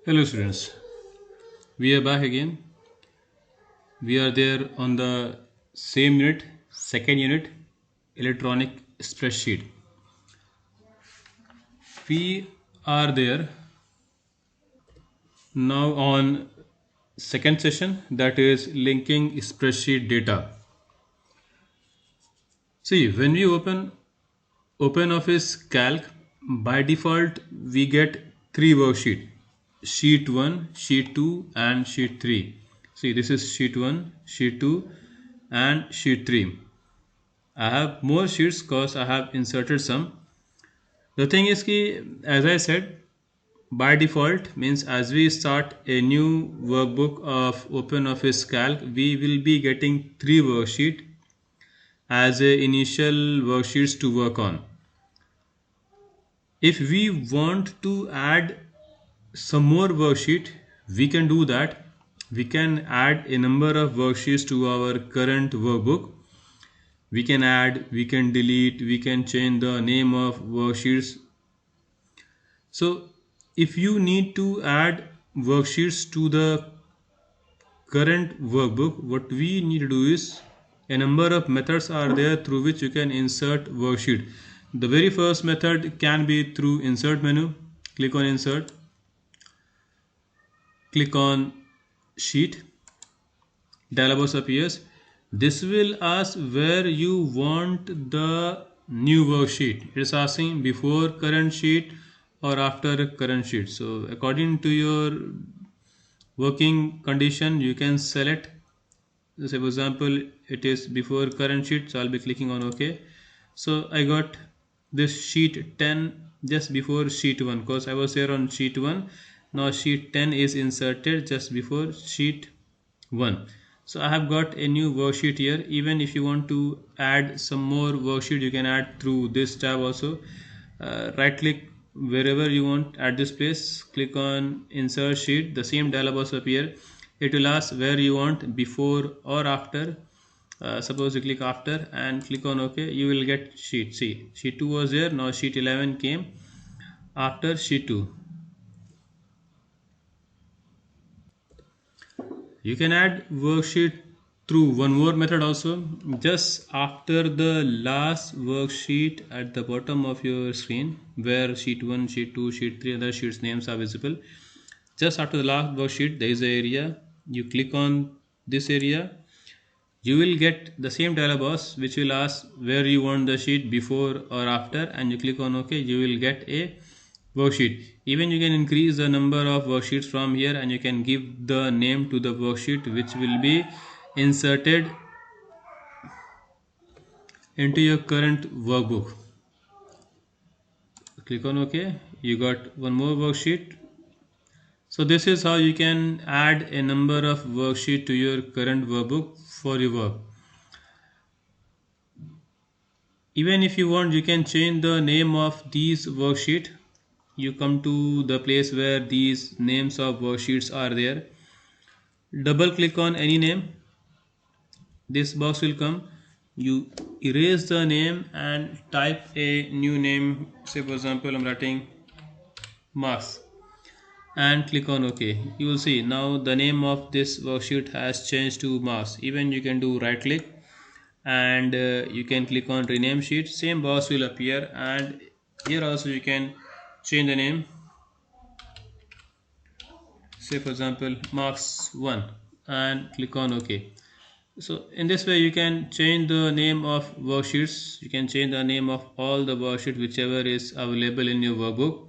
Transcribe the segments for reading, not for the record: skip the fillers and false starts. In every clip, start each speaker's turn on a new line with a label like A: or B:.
A: Hello students, we are back again. We are there on the same unit, second unit, electronic spreadsheet. We are there now on second session, that is linking spreadsheet data. See, when we open OpenOffice Calc, by default we get three worksheets: sheet 1, sheet 2 and sheet 3. See, this is sheet 1, sheet 2 and sheet 3. I have more sheets because I have inserted some. The thing is ki, as I said, by default means as we start a new workbook of OpenOffice Calc, we will be getting three worksheets as a initial worksheets to work on. If we want to add some more worksheet, we can do that. We can add a number of worksheets to our current workbook. We can add, we can delete, we can change the name of worksheets. So if you need to add worksheets to the current workbook, what we need to do is a number of methods are there through which you can insert worksheet. The very first method can be through insert menu. Click on insert, click on sheet, dialog box appears. This will ask where you want the new worksheet. It is asking before current sheet or after current sheet. So according to your working condition, you can select. Say for example, it is before current sheet, so I'll be clicking on OK. So I got this sheet 10 just before sheet 1 because I was here on sheet 1. Now sheet 10 is inserted just before sheet 1. So I have got a new worksheet here. Even if you want to add some more worksheet, you can add through this tab also. Right click wherever you want at this place, click on insert sheet. The same dialog box appear. It will ask where you want, before or after. Suppose you click after and click on OK, you will get sheet. See, sheet 2 was there, now sheet 11 came after sheet 2. You can add worksheet through one more method also. Just after the last worksheet at the bottom of your screen, where sheet 1, sheet 2, sheet 3 other sheets names are visible, just after the last worksheet there is an area. You click on this area, you will get the same dialog box which will ask where you want the sheet, before or after, and you click on OK. You will get a worksheet. Even you can increase the number of worksheets from here, and you can give the name to the worksheet which will be inserted into your current workbook. Click on OK. You got one more worksheet. So this is how you can add a number of worksheets to your current workbook for your work. Even if you want, you can change the name of these worksheet. You come to the place where these names of worksheets are there. Double click on any name. This box will come. You erase the name and type a new name. Say for example, I'm writing marks, and click on OK. You will see now the name of this worksheet has changed to marks. Even you can do right click and you can click on rename sheet. Same box will appear, and here also you can change the name. Say for example marks 1 and click on OK. So in this way you can change the name of worksheets. You can change the name of all the worksheets whichever is available in your workbook.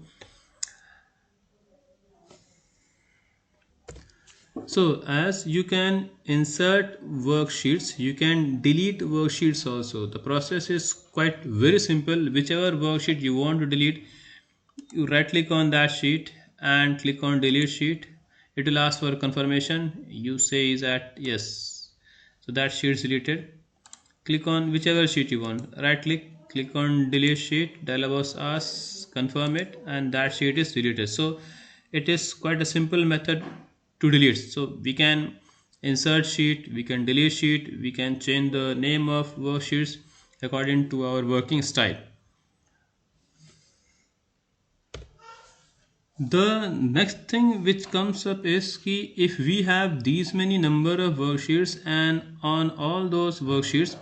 A: So as you can insert worksheets, you can delete worksheets also. The process is quite very simple. Whichever worksheet you want to delete, you right click on that sheet and click on delete sheet. It will ask for confirmation. You say is that yes. So that sheet is deleted. Click on whichever sheet you want. Right click on delete sheet. Dialog box asks confirm it, and that sheet is deleted. So it is quite a simple method to delete. So we can insert sheet, we can delete sheet, we can change the name of worksheets according to our working style. The next thing which comes up is ki if we have these many number of worksheets and on all those worksheets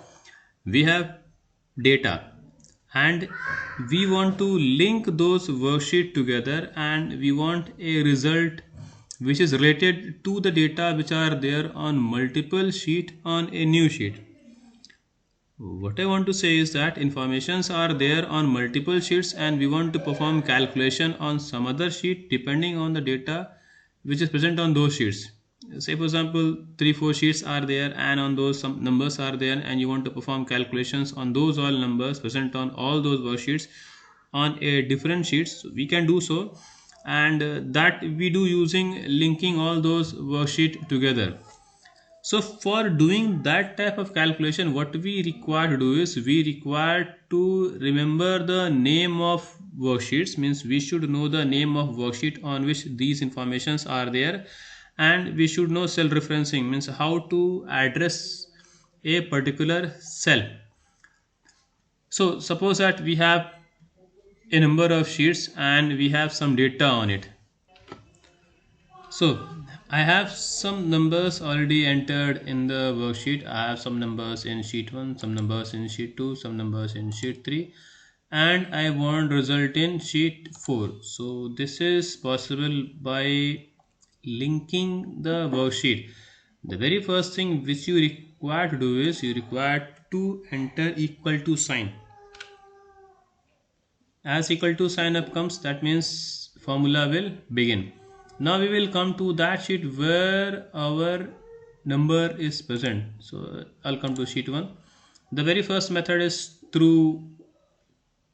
A: we have data and we want to link those worksheets together and we want a result which is related to the data which are there on multiple sheet on a new sheet. What I want to say is that informations are there on multiple sheets and we want to perform calculation on some other sheet depending on the data which is present on those sheets. Say for example 3-4 sheets are there and on those some numbers are there and you want to perform calculations on those all numbers present on all those worksheets on a different sheets. We can do so and that we do using linking all those worksheets together. So for doing that type of calculation, what we require to do is we require to remember the name of worksheets, means we should know the name of worksheet on which these informations are there, and we should know cell referencing, means how to address a particular cell. So suppose that we have a number of sheets and we have some data on it. So I have some numbers already entered in the worksheet. I have some numbers in sheet 1, some numbers in sheet 2, some numbers in sheet 3, and I want result in sheet 4. So this is possible by linking the worksheet. The very first thing which you require to do is you require to enter equal to sign. As equal to sign up comes, that means formula will begin. Now we will come to that sheet where our number is present. So I'll come to sheet 1. The very first method is through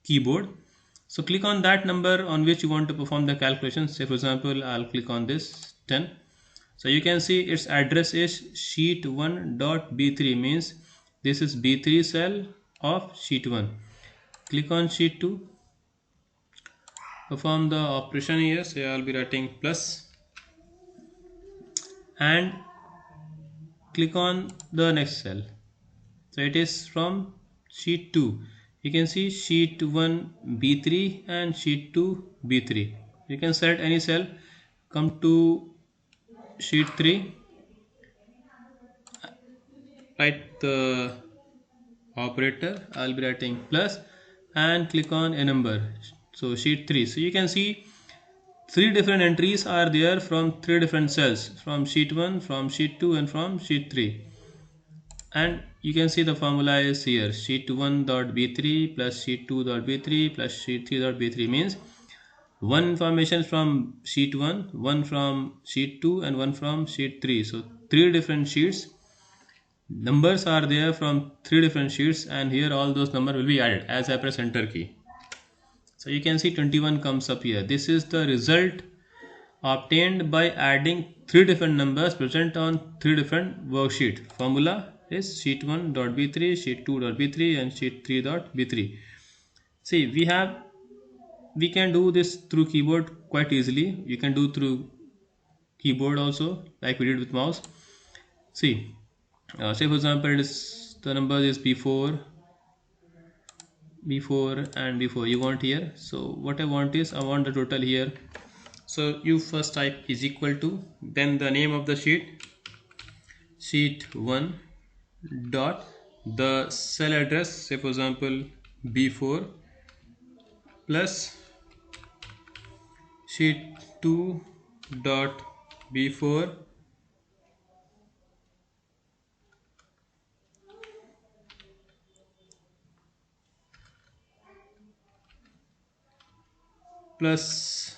A: keyboard. So click on that number on which you want to perform the calculation. Say for example I'll click on this 10. So you can see its address is sheet1.b3, means this is b3 cell of sheet 1. Click on sheet 2. Perform the operation here. So I'll be writing plus and click on the next cell. So it is from sheet 2. You can see sheet 1 B3 and sheet 2 B3. You can select any cell, come to sheet 3, write the operator. I'll be writing plus and click on a number. So sheet 3. So you can see 3 different entries are there from 3 different cells, from sheet 1, from sheet 2 and from sheet 3. And you can see the formula is here, sheet1.b3 plus sheet2.b3 plus sheet3.b3, means one information from sheet 1, one from sheet 2 and one from sheet 3. So 3 different sheets. Numbers are there from 3 different sheets and here all those numbers will be added as I press enter key. So you can see 21 comes up here. This is the result obtained by adding 3 different numbers present on 3 different worksheet. Formula is sheet1.b3, sheet2.b3 and sheet3.b3. See, we can do this through keyboard quite easily. You can do through keyboard also, like we did with mouse. See, say for example the number is b4 and b4 you want here. So what I want is I want the total here. So you first type is equal to, then the name of the sheet 1 dot the cell address, say for example b4 plus sheet 2 dot b4 plus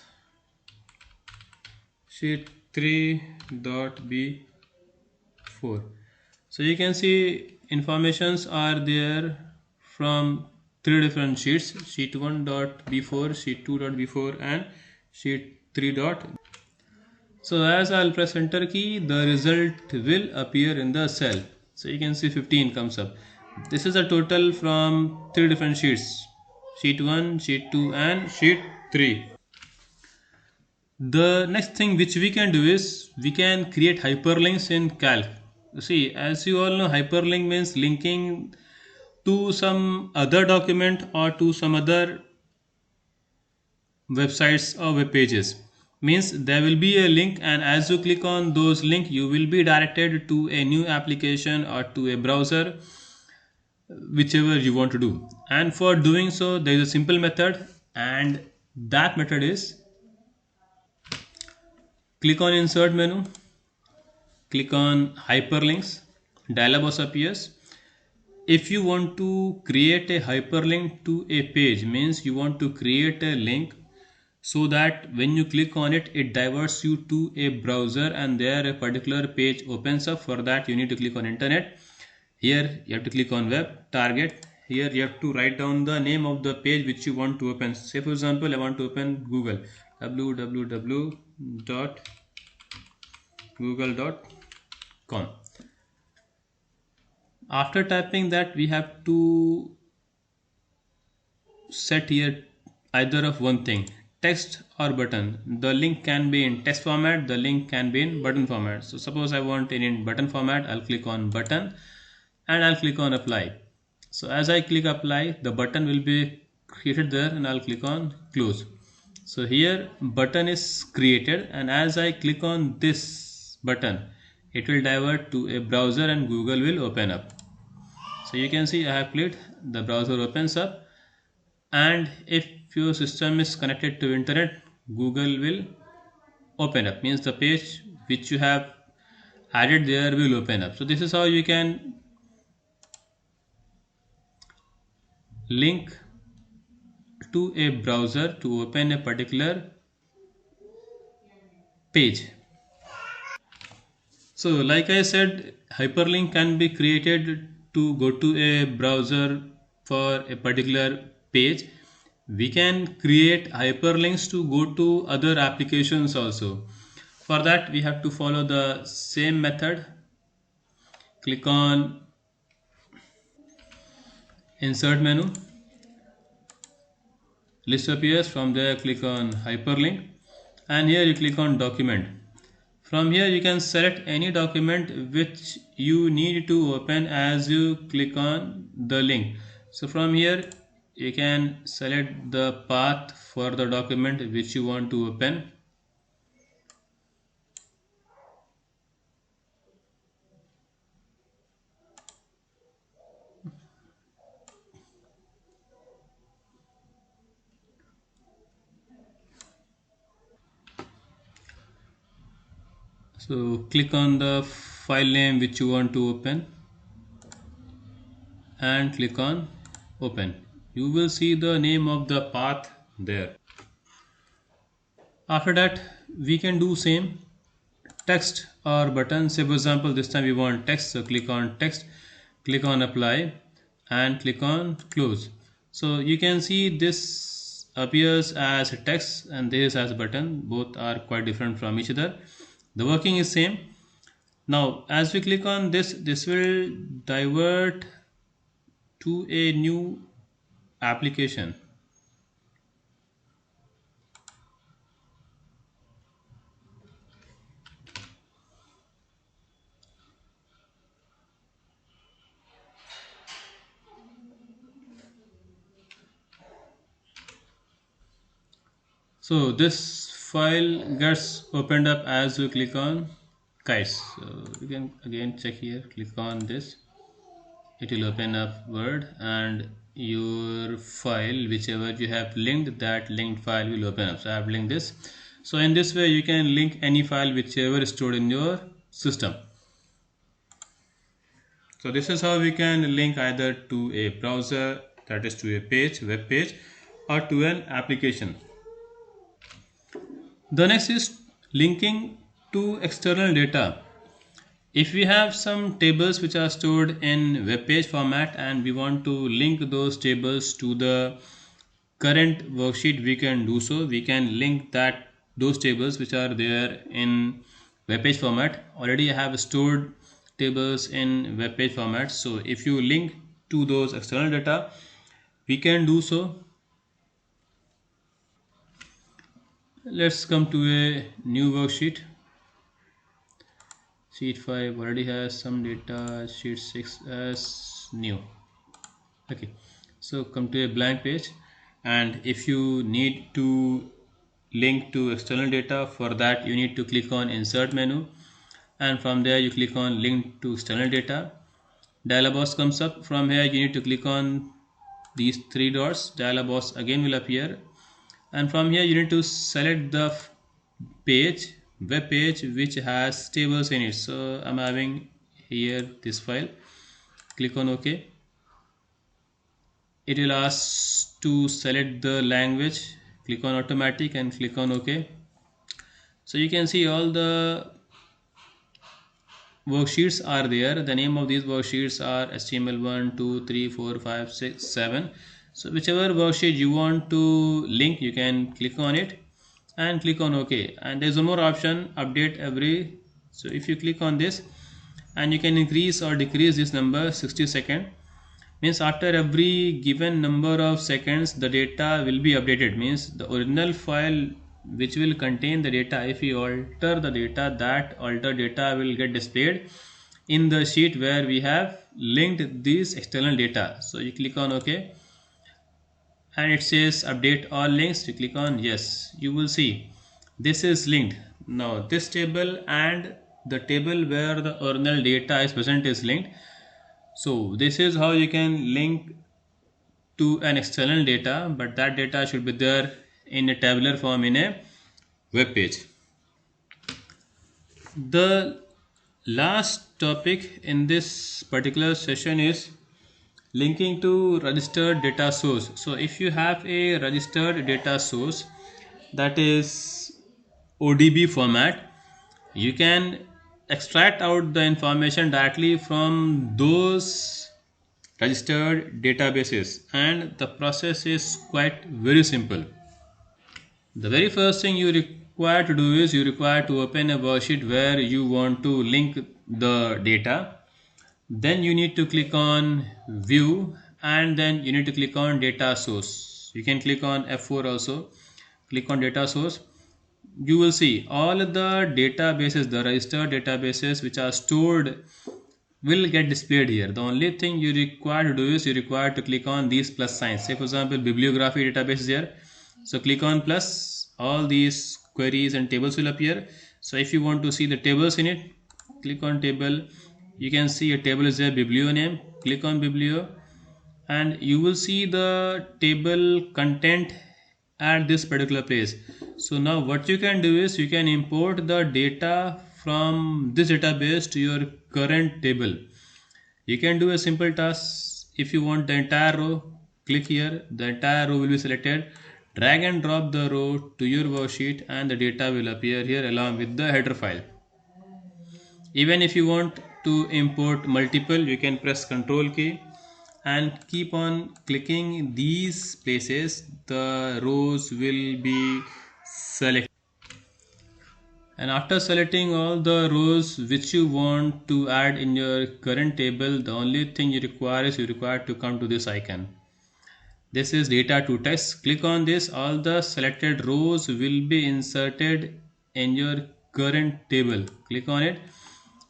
A: sheet 3 dot b4. So you can see informations are there from 3 different sheets, sheet 1 dot b4, sheet 2 dot b4 and sheet 3 dot. So as I'll press enter key, the result will appear in the cell. So you can see 15 comes up. This is a total from 3 different sheets, sheet 1, sheet 2 and sheet 3. The next thing which we can do is we can create hyperlinks in Calc. See, as you all know, hyperlink means linking to some other document or to some other websites or web pages. means there will be a link, and as you click on those link you will be directed to a new application or to a browser, whichever you want to do. And for doing so there is a simple method, and that method is click on insert menu, click on hyperlinks, dialog box appears. If you want to create a hyperlink to a page, means you want to create a link so that when you click on it, it diverts you to a browser and there a particular page opens up. For that you need to click on internet. Here you have to click on web target. Here you have to write down the name of the page which you want to open. Say for example I want to open Google, www.google.com. After typing that, we have to set here either of one thing, text or button. The link can be in text format, the link can be in button format. So suppose I want it in button format, I'll click on button and I'll click on apply. So as I click apply, the button will be created there and I'll click on close. So here button is created, and as I click on this button, it will divert to a browser and Google will open up. So you can see I have clicked, the browser opens up, and if your system is connected to internet, Google will open up, means the page which you have added there will open up. So this is how you can link to a browser to open a particular page. So like I said, hyperlink can be created to go to a browser for a particular page. We can create hyperlinks to go to other applications also. For that we have to follow the same method. Click on insert menu, list appears, from there click on hyperlink and here you click on document. From here you can select any document which you need to open as you click on the link. So from here you can select the path for the document which you want to open. So click on the file name which you want to open and click on open. You will see the name of the path there. After that we can do same, text or button. Say for example this time we want text, so click on text, click on apply and click on close. So you can see this appears as text and this as button. Both are quite different from each other. The working is same. Now as we click on this, this will divert to a new application. So this file gets opened up as you click on kites. So you can again check here, click on this, it will open up Word and your file whichever you have linked, that linked file will open up. So I have linked this. So in this way you can link any file whichever is stored in your system. So this is how we can link either to a browser, that is to a page, web page, or to an application. The next is linking to external data. If we have some tables which are stored in web page format and we want to link those tables to the current worksheet, we can do so. We can link those tables which are there in web page format. Already I have stored tables in web page format. So if you link to those external data, we can do so. Let's come to a new worksheet. Sheet 5 already has some data, sheet 6 as new. Okay, so come to a blank page, and if you need to link to external data. For that you need to click on insert menu, and from there you click on link to external data. Dialog box comes up. From here you need to click on these three dots. Dialog box again will appear, and from here you need to select the web page which has tables in it. So I'm having here this file. Click on OK. It will ask to select the language. Click on automatic and click on OK. So you can see all the worksheets are there. The name of these worksheets are HTML1, 2, 3, 4, 5, 6, 7. So whichever worksheet you want to link, you can click on it and click on OK. And there's one more option, update every. So if you click on this, and you can increase or decrease this number 60 seconds. Means after every given number of seconds the data will be updated. Means the original file which will contain the data, if you alter the data, that altered data will get displayed in the sheet where we have linked this external data. So you click on OK, and it says update all links. You click on yes. You will see this is linked. Now this table and the table where the original data is present is linked. So this is how you can link to an external data, but that data should be there in a tabular form in a web page. The last topic in this particular session is linking to registered data source. So if you have a registered data source, that is ODB format, you can extract out the information directly from those registered databases, and the process is quite very simple. The very first thing you require to do is you require to open a worksheet where you want to link the data. Then you need to click on view, and then you need to click on data source. You can click on F4 also. Click on data source. You will see all the databases, the registered databases which are stored will get displayed here. The only thing you require to do is you require to click on these plus signs. Say for example bibliography database is here, so click on plus. All these queries and tables will appear. So if you want to see the tables in it, click on table. You can see a table is there, biblio name. Click on biblio, and you will see the table content at this particular place. So now what you can do is you can import the data from this database to your current table. You can do a simple task. If you want the entire row, click here. The entire row will be selected. Drag and drop the row to your worksheet, and the data will appear here along with the header file. Even if you want to import multiple, you can press Ctrl key and keep on clicking these places. The rows will be selected, and after selecting all the rows which you want to add in your current table, the only thing you require is you require to come to this icon. This is data to text. Click on this. All the selected rows will be inserted in your current table. Click on it.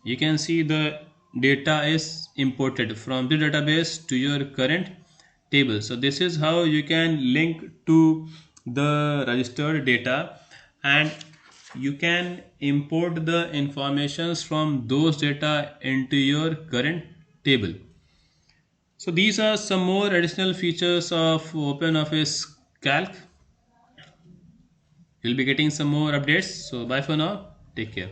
A: You can see the data is imported from the database to your current table. So this is how you can link to the registered data, and you can import the informations from those data into your current table. So these are some more additional features of OpenOffice Calc. You'll be getting some more updates. So bye for now. Take care.